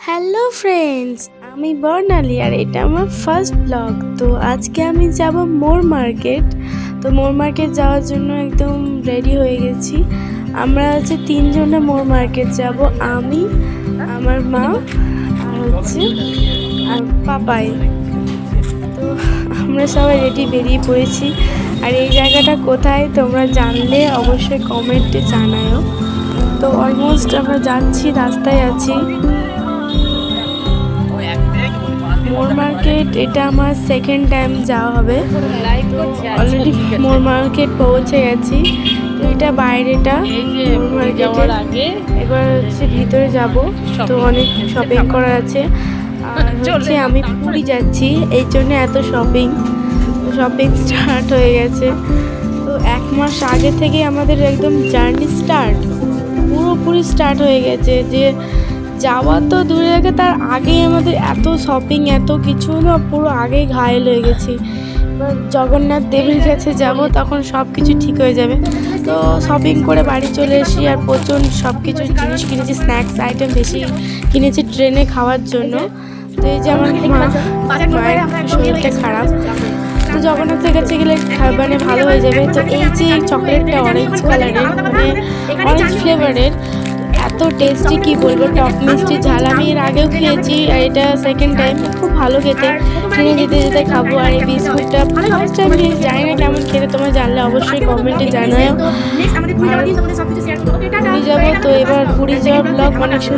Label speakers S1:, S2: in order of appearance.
S1: Hello friends, আমি বর্ণালী আর এটা আমার ফার্স্ট ব্লগ। তো আজকে আমি যাব মোর মার্কেট। তো মোর মার্কেট যাওয়ার জন্য একদম রেডি হয়ে গেছি। আমরা হচ্ছে তিনজনে মোর মার্কেট যাব, আমি, আমার মা আর হচ্ছে আর পাপাই। তো আমরা সবাই রেডি বেরিয়ে পড়েছি। আর এই জায়গাটা কোথায় তোমরা জানলে অবশ্যই কমেন্টে জানাও। তো অলমোস্ট আমরা যাচ্ছি, রাস্তায় আছি। মোর মার্কেট এটা আমার সেকেন্ড টাইম যাওয়া হবে। অলরেডি মোর মার্কেট পৌঁছে গেছি। তো এটা বাইরেটা মোর মার্কেটের আগে, এবার হচ্ছে ভিতরে যাব। তো অনেক শপিং করা আছে। আর হচ্ছে আমি পুরী যাচ্ছি, এই জন্য এত শপিং স্টার্ট হয়ে গেছে। তো 1 মাস আগে থেকে আমাদের একদম জার্নি পুরোপুরি স্টার্ট হয়ে গেছে। যে যাওয়া তো দূরে থাকে, তার আগেই আমাদের এত শপিং, এত কিছু না, পুরো আগেই ঘায়েল হয়ে গেছি। এবার জগন্নাথ দেবের কাছে যাব, তখন সব কিছু ঠিক হয়ে যাবে। তো শপিং করে বাড়ি চলে এসি, আর প্রচুর সব কিছু জিনিস কিনেছি, স্ন্যাক্স আইটেম বেশি কিনেছি ট্রেনে খাওয়ার জন্য। তো এই যে আমার মায়ের শরীরটা খারাপ, তো জগন্নাথের কাছে গেলে মানে ভালো হয়ে যাবে। তো এই যে চকলেটটা অরেঞ্জ কালারের, মানে অরেঞ্জ ফ্লেভারের, এত টেস্টি, কি বলবো, টক মিষ্টি ঝাল। আমি এর আগেও খেয়েছি, আর এটা সেকেন্ড টাইম। খুব ভালো খেতে, ট্রেনে যেতে যেতে খাবো। আর এই বিস্কুটটা ফার্স্ট টাইম জানি না কেমন খেতে, তোমরা জানলে অবশ্যই কমেন্টে জানাও। পুরী যাবো, তো এবার পুরী যাওয়ার ব্লগ অনেক সুন্দর।